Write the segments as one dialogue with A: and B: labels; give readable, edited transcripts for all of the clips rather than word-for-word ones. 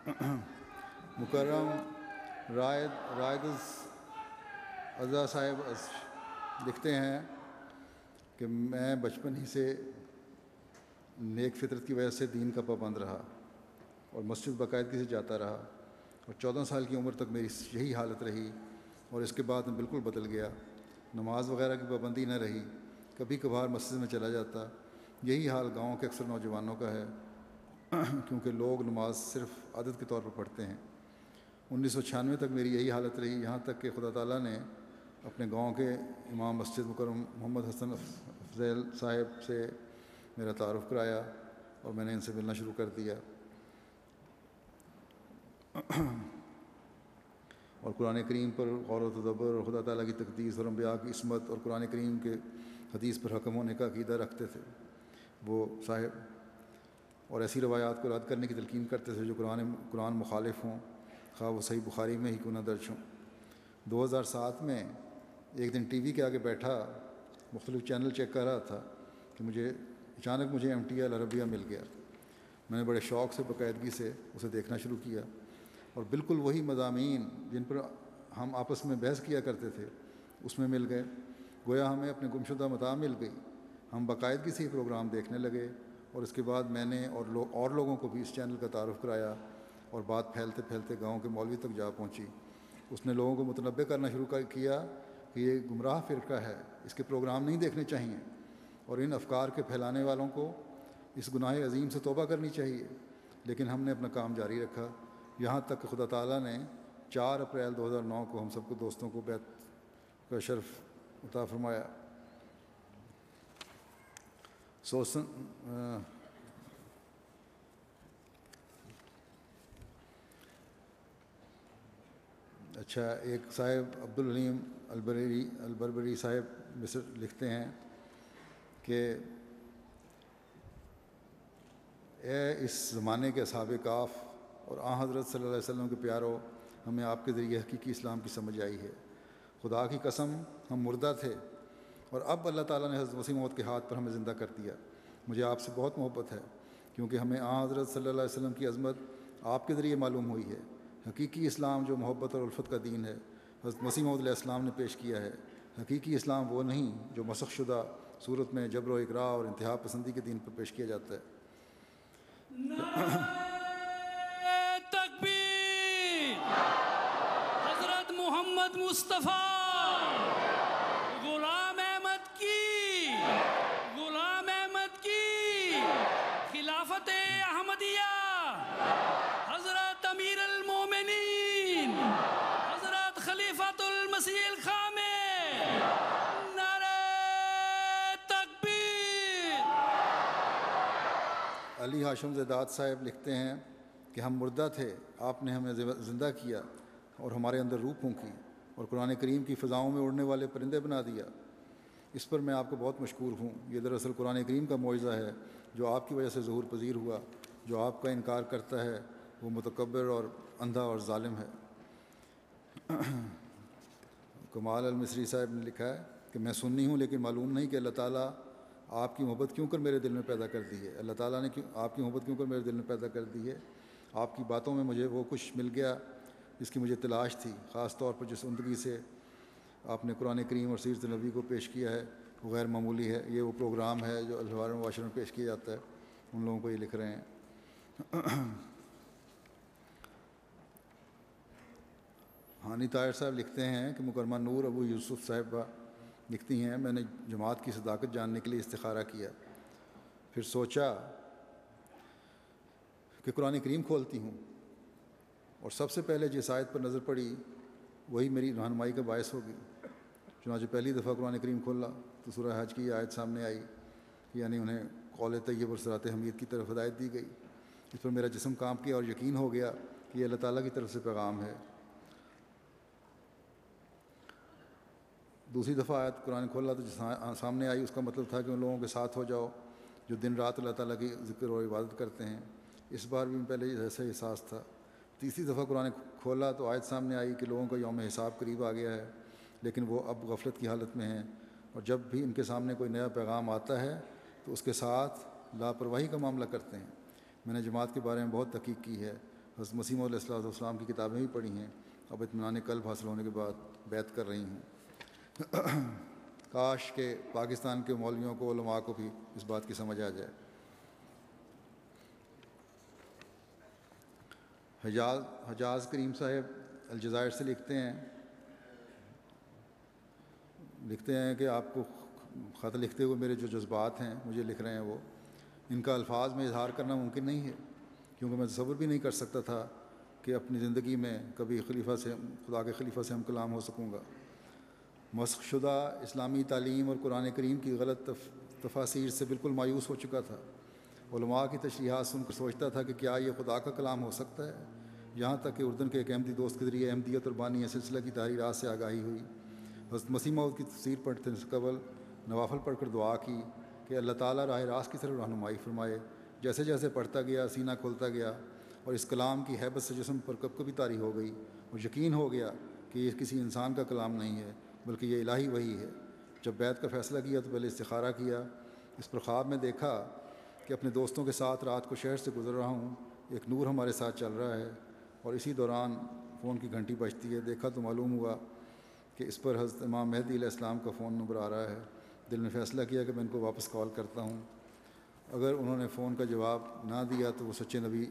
A: مکرم رائد ازا صاحب لکھتے ہیں کہ میں بچپن ہی سے نیک فطرت کی وجہ سے دین کا پابند رہا اور مسجد باقاعدگی سے جاتا رہا، اور 14 سال کی عمر تک میری یہی حالت رہی، اور اس کے بعد میں بالکل بدل گیا۔ نماز وغیرہ کی پابندی نہ رہی، کبھی کبھار مسجد میں چلا جاتا۔ یہی حال گاؤں کے اکثر نوجوانوں کا ہے، کیونکہ لوگ نماز صرف عادت کے طور پر پڑھتے ہیں۔ 1996 تک میری یہی حالت رہی، یہاں تک کہ خدا تعالیٰ نے اپنے گاؤں کے امام مسجد مکرم محمد حسن افضل صاحب سے میرا تعارف کرایا اور میں نے ان سے ملنا شروع کر دیا، اور قرآن کریم پر غور و تدبر اور خدا تعالیٰ کی تقدیس اور انبیاء کی عصمت اور قرآن کریم کے حدیث پر حکم ہونے کا عقیدہ رکھتے تھے وہ صاحب، اور ایسی روایات کو رد کرنے کی تلقین کرتے تھے جو قرآن مخالف ہوں، خواہ وہ صحیح بخاری میں ہی کیوں نہ درج ہوں۔ 2007 میں ایک دن ٹی وی کے آگے بیٹھا مختلف چینل چیک کر رہا تھا کہ اچانک مجھے MTL عربیہ مل گیا۔ میں نے بڑے شوق سے باقاعدگی سے اسے دیکھنا شروع کیا، اور بالکل وہی مضامین جن پر ہم آپس میں بحث کیا کرتے تھے اس میں مل گئے، گویا ہمیں اپنے گمشدہ متاع مل گئی۔ ہم باقاعدگی سے یہ پروگرام دیکھنے لگے، اور اس کے بعد میں نے اور لوگوں کو بھی اس چینل کا تعارف کرایا، اور بات پھیلتے پھیلتے گاؤں کے مولوی تک جا پہنچی۔ اس نے لوگوں کو متنبع کرنا شروع کیا کہ یہ گمراہ فرقہ ہے، اس کے پروگرام نہیں دیکھنے چاہیے، اور ان افکار کے پھیلانے والوں کو اس گناہ عظیم سے توبہ کرنی چاہیے۔ لیکن ہم نے اپنا کام جاری رکھا، یہاں تک کہ خدا تعالیٰ نے 4 اپریل 2009 کو ہم سب کو دوستوں کو بیعت کا شرف عطا فرمایا۔ اچھا، ایک صاحب عبدالحلیم البربری صاحب مصر لکھتے ہیں کہ اے اس زمانے کے اصحاب کاف اور حضرت صلی اللہ علیہ وسلم کے پیارو، ہمیں آپ کے ذریعے حقیقی اسلام کی سمجھ آئی ہے۔ خدا کی قسم ہم مردہ تھے، اور اب اللہ تعالیٰ نے حضرت مسیح موعود کے ہاتھ پر ہمیں زندہ کر دیا۔ مجھے آپ سے بہت محبت ہے، کیونکہ ہمیں حضرت صلی اللہ علیہ وسلم کی عظمت آپ کے ذریعے معلوم ہوئی ہے۔ حقیقی اسلام جو محبت اور الفت کا دین ہے، حضرت مسیح موعود علیہ السلام نے پیش کیا ہے۔ حقیقی اسلام وہ نہیں جو مسخ شدہ صورت میں جبر و اکراہ اور انتہا پسندی کے دین پر پیش کیا جاتا ہے۔
B: تکبیر! حضرت محمد مصطفیٰ غلام احمد کی خلافت احمدیہ، حضرت امیر المومنین حضرت خلیفۃ المسیح الخامس، نعرہ تکبیر!
A: علی ہاشم زیداد صاحب لکھتے ہیں کہ ہم مردہ تھے، آپ نے ہمیں زندہ کیا اور ہمارے اندر روح پھونکی اور قرآن کریم کی فضاؤں میں اڑنے والے پرندے بنا دیا۔ اس پر میں آپ کو بہت مشکور ہوں۔ یہ دراصل قرآن کریم کا معجزہ ہے جو آپ کی وجہ سے ظہور پذیر ہوا۔ جو آپ کا انکار کرتا ہے وہ متکبر اور اندھا اور ظالم ہے۔ کمال المصری صاحب نے لکھا ہے کہ میں سنی ہوں، لیکن معلوم نہیں کہ اللہ تعالیٰ آپ کی محبت کیوں کر میرے دل میں پیدا کر دی ہے۔ اللہ تعالیٰ نے آپ کی محبت کیوں کر میرے دل میں پیدا کر دی ہے۔ آپ کی باتوں میں مجھے وہ کچھ مل گیا جس کی مجھے تلاش تھی، خاص طور پر جس عمدگی سے آپ نے قرآن کریم اور سیرت نبی کو پیش کیا ہے وہ غیر معمولی ہے۔ یہ وہ پروگرام ہے جو الجواہر مباشرہ میں پیش کیا جاتا ہے، ان لوگوں کو یہ لکھ رہے ہیں۔ ہانی طاہر صاحب لکھتے ہیں کہ مکرمہ نور ابو یوسف صاحبہ لکھتی ہیں، میں نے جماعت کی صداقت جاننے کے لیے استخارہ کیا، پھر سوچا کہ قرآن کریم کھولتی ہوں، اور سب سے پہلے جس آیت پر نظر پڑی وہی میری رہنمائی کا باعث ہوگی۔ چنانچہ پہلی دفعہ قرآن کریم کھولا تو سورہ حج کی آیت سامنے آئی، یعنی انہیں قول طیب اور صراط حمید کی طرف ہدایت دی گئی۔ اس پر میرا جسم کانپ کیا اور یقین ہو گیا کہ یہ اللہ تعالیٰ کی طرف سے پیغام ہے۔ دوسری دفعہ آیت قرآن کھولا تو جس سامنے آئی اس کا مطلب تھا کہ ان لوگوں کے ساتھ ہو جاؤ جو دن رات اللہ تعالیٰ کی ذکر اور عبادت کرتے ہیں۔ اس بار بھی پہلے ایسا احساس تھا۔ تیسری دفعہ قرآن کھولا تو آیت سامنے آئی کہ لوگوں کا یوم حساب قریب آ گیا ہے، لیکن وہ اب غفلت کی حالت میں ہیں، اور جب بھی ان کے سامنے کوئی نیا پیغام آتا ہے تو اس کے ساتھ لاپرواہی کا معاملہ کرتے ہیں۔ میں نے جماعت کے بارے میں بہت تحقیق کی ہے، حضرت مسیح موعود علیہ السلام کی کتابیں بھی پڑھی ہیں، اب اطمینان قلب حاصل ہونے کے بعد بیعت کر رہی ہوں۔ کاش کہ پاکستان کے مولویوں کو، علماء کو بھی اس بات کی سمجھ آ جائے۔ حجاز کریم صاحب الجزائر سے لکھتے ہیں کہ آپ کو خط لکھتے ہوئے میرے جو جذبات ہیں مجھے لکھ رہے ہیں، وہ ان کا الفاظ میں اظہار کرنا ممکن نہیں ہے، کیونکہ میں تصور بھی نہیں کر سکتا تھا کہ اپنی زندگی میں کبھی خدا کے خلیفہ سے ہم کلام ہو سکوں گا۔ مسخ شدہ اسلامی تعلیم اور قرآن کریم کی غلط تفاسیر سے بالکل مایوس ہو چکا تھا۔ علماء کی تشریحات سن کر سوچتا تھا کہ کیا یہ خدا کا کلام ہو سکتا ہے، یہاں تک کہ اردن کے ایک احمدی دوست کے ذریعے احمدیت اور بانی سلسلہ کی تحریرات سے آگاہی ہوئی۔ حضرت مسیح موعود کی تفسیر پڑھنے سے قبل نوافل پڑھ کر دعا کی کہ اللہ تعالیٰ راہ راست کی طرف رہنمائی فرمائے۔ جیسے جیسے پڑھتا گیا سینہ کھلتا گیا اور اس کلام کی ہیبت سے جسم پر کب کبھی طاری ہو گئی اور یقین ہو گیا کہ یہ کسی انسان کا کلام نہیں ہے بلکہ یہ الہی وحی ہے۔ جب بیعت کا فیصلہ کیا تو پہلے استخارہ کیا۔ اس پر خواب میں دیکھا کہ اپنے دوستوں کے ساتھ رات کو شہر سے گزر رہا ہوں، ایک نور ہمارے ساتھ چل رہا ہے اور اسی دوران فون کی گھنٹی بجتی ہے۔ دیکھا تو معلوم ہوا کہ اس پر حضرت امام مہدی علیہ السلام کا فون نمبر آ رہا ہے۔ دل میں فیصلہ کیا کہ میں ان کو واپس کال کرتا ہوں، اگر انہوں نے فون کا جواب نہ دیا تو وہ سچے نبی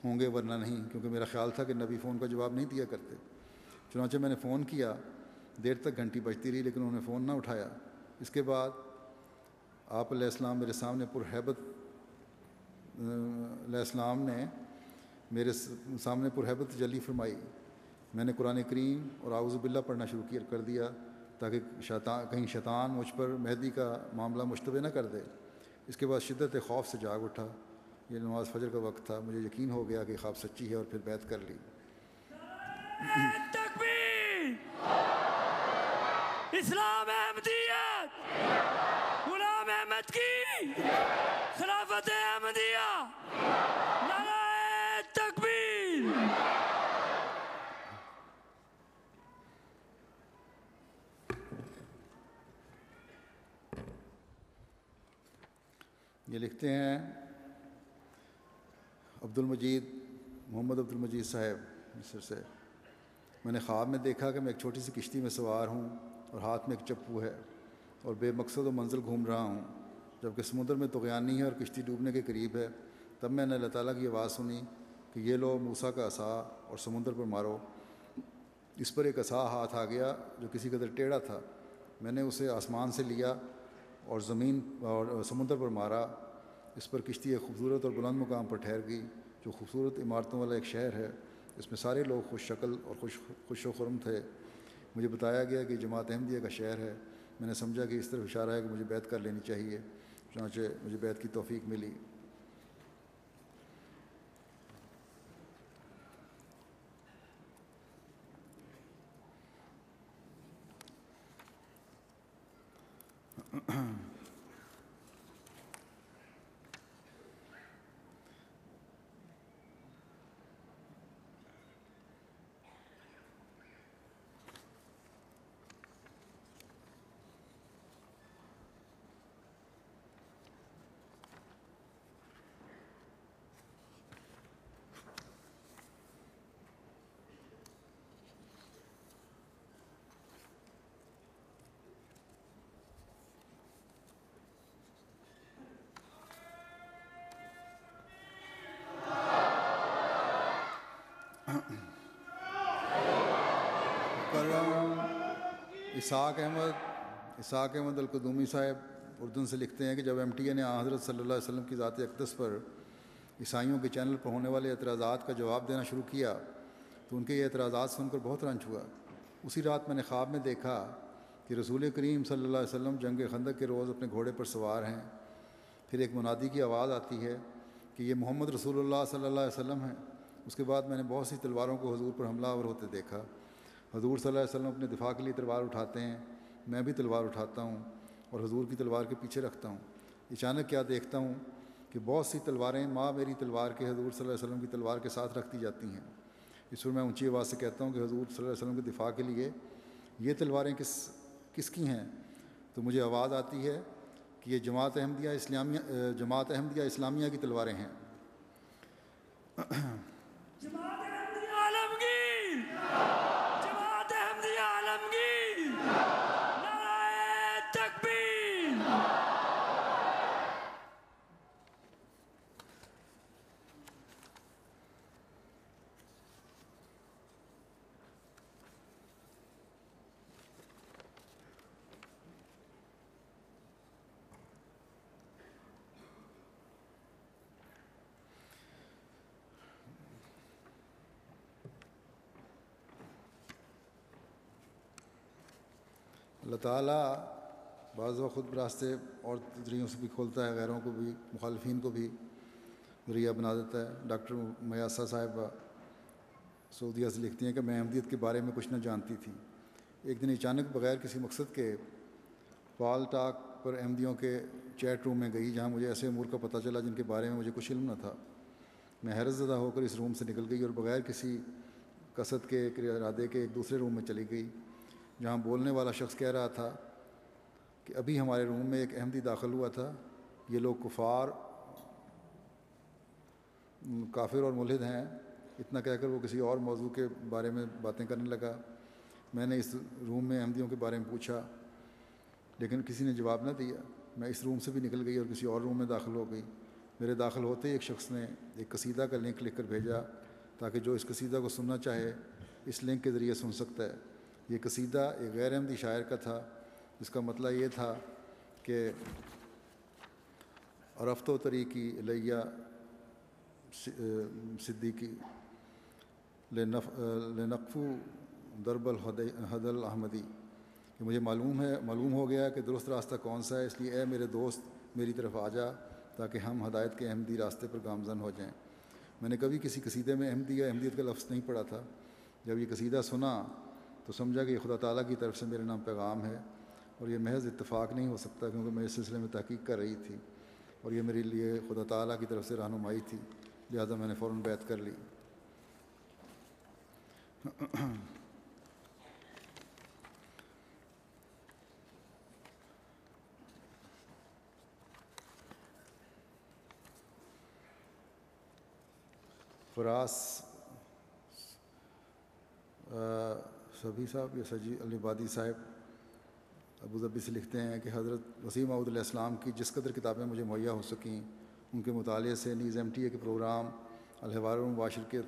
A: ہوں گے، ورنہ نہیں، کیونکہ میرا خیال تھا کہ نبی فون کا جواب نہیں دیا کرتے۔ چنانچہ میں نے فون کیا، دیر تک گھنٹی بجتی رہی لیکن انہوں نے فون نہ اٹھایا۔ اس کے بعد آپ علیہ السلام میرے سامنے پرہیبت تجلی فرمائی۔ میں نے قرآن کریم اور اعوذ باللہ پڑھنا شروع کر دیا تاکہ کہیں شیطان مجھ پر مہدی کا معاملہ مشتبہ نہ کر دے۔ اس کے بعد شدت خوف سے جاگ اٹھا۔ یہ نماز فجر کا وقت تھا۔ مجھے یقین ہو گیا کہ خواب سچی ہے اور پھر بیعت کر لی۔
B: تکبیر! اسلام احمدیت، غلام احمد کی خلافت احمدیہ، نعرہ تکبیر!
A: یہ لکھتے ہیں محمد عبد المجید صاحب مصر سے، میں نے خواب میں دیکھا کہ میں ایک چھوٹی سی کشتی میں سوار ہوں اور ہاتھ میں ایک چپو ہے اور بے مقصد و منزل گھوم رہا ہوں، جبکہ سمندر میں طغیانی ہے اور کشتی ڈوبنے کے قریب ہے۔ تب میں نے اللہ تعالیٰ کی آواز سنی کہ یہ لو موسیٰ کا عصا اور سمندر پر مارو۔ اس پر ایک عصا ہاتھ آ گیا جو کسی قدر ٹیڑھا تھا۔ میں نے اسے آسمان سے لیا اور زمین اور سمندر پر مارا۔ اس پر کشتی ایک خوبصورت اور بلند مقام پر ٹھہر گئی جو خوبصورت عمارتوں والا ایک شہر ہے۔ اس میں سارے لوگ خوش شکل اور خوش و خرم تھے۔ مجھے بتایا گیا کہ جماعت احمدیہ کا شہر ہے۔ میں نے سمجھا کہ اس طرف اشارہ ہے کہ مجھے بیعت کر لینی چاہیے، چنانچہ مجھے بیعت کی توفیق ملی۔ اسحاق احمد القدومی صاحب اردن سے لکھتے ہیں کہ جب MTA نے حضرت صلی اللہ علیہ وسلم کی ذات اقدس پر عیسائیوں کے چینل پر ہونے والے اعتراضات کا جواب دینا شروع کیا تو ان کے یہ اعتراضات سن کر بہت رنج ہوا۔ اسی رات میں نے خواب میں دیکھا کہ رسول کریم صلی اللہ علیہ وسلم جنگ خندق کے روز اپنے گھوڑے پر سوار ہیں۔ پھر ایک منادی کی آواز آتی ہے کہ یہ محمد رسول اللہ صلی اللہ علیہ وسلم ہیں۔ اس کے بعد میں نے بہت سی تلواروں کو حضور پر حملہ آور ہوتے دیکھا۔ حضور صلی اللہ علیہ وسلم اپنے دفاع کے لیے تلوار اٹھاتے ہیں، میں بھی تلوار اٹھاتا ہوں اور حضور کی تلوار کے پیچھے رکھتا ہوں۔ اچانک کیا دیکھتا ہوں کہ بہت سی تلواریں ماں میری تلوار کے حضور صلی اللہ علیہ وسلم کی تلوار کے ساتھ رکھ دی جاتی ہیں۔ اس پر میں اونچی آواز سے کہتا ہوں کہ حضور صلی اللہ علیہ وسلم کے دفاع کے لیے یہ تلواریں کس کی ہیں؟ تو مجھے آواز آتی ہے کہ یہ جماعت احمدیہ اسلامیہ کی تلواریں ہیں۔ اللہ تعالیٰ بعض وقت خود راستے اور ذریعوں سے بھی کھولتا ہے، غیروں کو بھی، مخالفین کو بھی ذریعہ بنا دیتا ہے۔ ڈاکٹر میاسہ صاحبہ سعودیہ سے لکھتی ہیں کہ میں احمدیت کے بارے میں کچھ نہ جانتی تھی۔ ایک دن اچانک بغیر کسی مقصد کے پال ٹاک پر احمدیوں کے چیٹ روم میں گئی، جہاں مجھے ایسے امور کا پتہ چلا جن کے بارے میں مجھے کچھ علم نہ تھا۔ میں حیرت زدہ ہو کر اس روم سے نکل گئی اور بغیر کسی قصد کے ارادے کے ایک دوسرے روم میں چلی گئی، جہاں بولنے والا شخص کہہ رہا تھا کہ ابھی ہمارے روم میں ایک احمدی داخل ہوا تھا، یہ لوگ کافر اور ملحد ہیں۔ اتنا کہہ کر وہ کسی اور موضوع کے بارے میں باتیں کرنے لگا۔ میں نے اس روم میں احمدیوں کے بارے میں پوچھا لیکن کسی نے جواب نہ دیا۔ میں اس روم سے بھی نکل گئی اور کسی اور روم میں داخل ہو گئی۔ میرے داخل ہوتے ہی ایک شخص نے ایک قصیدہ کا لنک لکھ کر بھیجا تاکہ جو اس قصیدہ کو سننا چاہے اس لنک کے ذریعے سن سکتا ہے۔ یہ قصیدہ ایک غیر احمدی شاعر کا تھا، جس کا مطلب یہ تھا کہ عرفت و طریقی الیہ صدیقی لنقفو درب الحد الاحمدی، کہ مجھے معلوم ہو گیا کہ درست راستہ کون سا ہے، اس لیے اے میرے دوست میری طرف آ جا تاکہ ہم ہدایت کے احمدی راستے پر گامزن ہو جائیں۔ میں نے کبھی کسی قصیدے میں احمدی یا احمدیت کا لفظ نہیں پڑھا تھا۔ جب یہ قصیدہ سنا تو سمجھا کہ یہ خدا تعالیٰ کی طرف سے میرے نام پیغام ہے، اور یہ محض اتفاق نہیں ہو سکتا کیونکہ میں اس سلسلے میں تحقیق کر رہی تھی اور یہ میرے لیے خدا تعالیٰ کی طرف سے رہنمائی تھی، لہذا میں نے فوراً بیعت کر لی۔ فراز صبی صاحب یا سجی علی بادی صاحب ابو ظبی سے لکھتے ہیں کہ حضرت وسیم معود علیہ السلام کی جس قدر کتابیں مجھے مہیا ہو سکیں ان کے مطالعے سے، نیز MTA کے پروگرام الحوار المباشر کے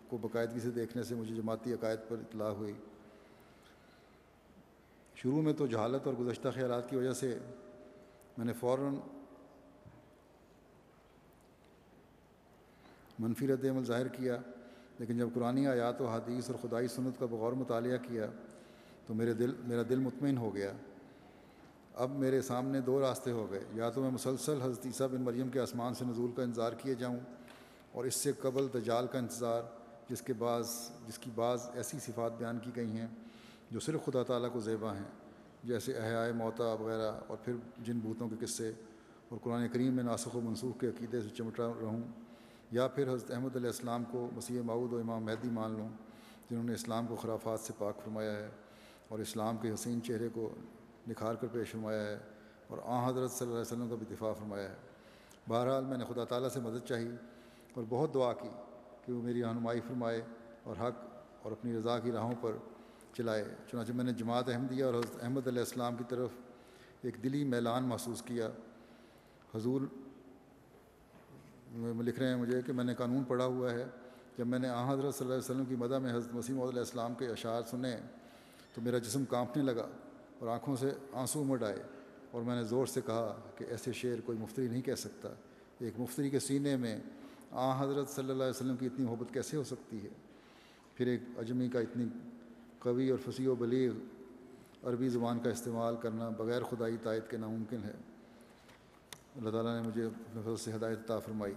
A: کو باقاعدگی سے دیکھنے سے مجھے جماعتی عقائد پر اطلاع ہوئی۔ شروع میں تو جہالت اور گزشتہ خیالات کی وجہ سے میں نے فوراً منفی رد عمل ظاہر کیا، لیکن جب قرآنی آیات و حدیث اور خدائی سنت کا بغور مطالعہ کیا تو میرا دل مطمئن ہو گیا۔ اب میرے سامنے دو راستے ہو گئے، یا تو میں مسلسل حضرت عیسیٰ بن مریم کے آسمان سے نزول کا انتظار کیے جاؤں، اور اس سے قبل دجال کا انتظار جس کی بعض ایسی صفات بیان کی گئی ہیں جو صرف خدا تعالیٰ کو زیبا ہیں، جیسے احیاء موتا وغیرہ، اور پھر جن بھوتوں کے قصے، اور قرآن کریم میں ناسخ و منسوخ کے عقیدے سے چمٹا رہوں، یا پھر حضرت احمد علیہ السلام کو مسیح موعود و امام مہدی مان لوں جنہوں نے اسلام کو خرافات سے پاک فرمایا ہے اور اسلام کے حسین چہرے کو نکھار کر پیش فرمایا ہے اور حضرت صلی اللہ علیہ وسلم کا بھی دفاع فرمایا ہے۔ بہرحال میں نے خدا تعالیٰ سے مدد چاہی اور بہت دعا کی کہ وہ میری رہنمائی فرمائے اور حق اور اپنی رضا کی راہوں پر چلائے۔ چنانچہ میں نے جماعت احمدیہ اور حضرت احمد علیہ السلام کی طرف ایک دلی میلان محسوس کیا۔ حضور لکھ رہے ہیں مجھے کہ میں نے قانون پڑھا ہوا ہے، جب میں نے حضرت صلی اللہ علیہ وسلم کی مدح میں حضرت مسیح موعود علیہ السلام کے اشعار سنے تو میرا جسم کانپنے لگا اور آنکھوں سے آنسو امڑ آئے، اور میں نے زور سے کہا کہ ایسے شعر کوئی مفتری نہیں کہہ سکتا۔ ایک مفتری کے سینے میں حضرت صلی اللہ علیہ وسلم کی اتنی محبت کیسے ہو سکتی ہے؟ پھر ایک اجمی کا اتنی قوی اور فصیح و بلیغ عربی زبان کا استعمال کرنا بغیر خدائی تائید کے ناممکن ہے۔ اللہ تعالیٰ نے مجھے اپنے فضل سے ہدایت عطا فرمائی۔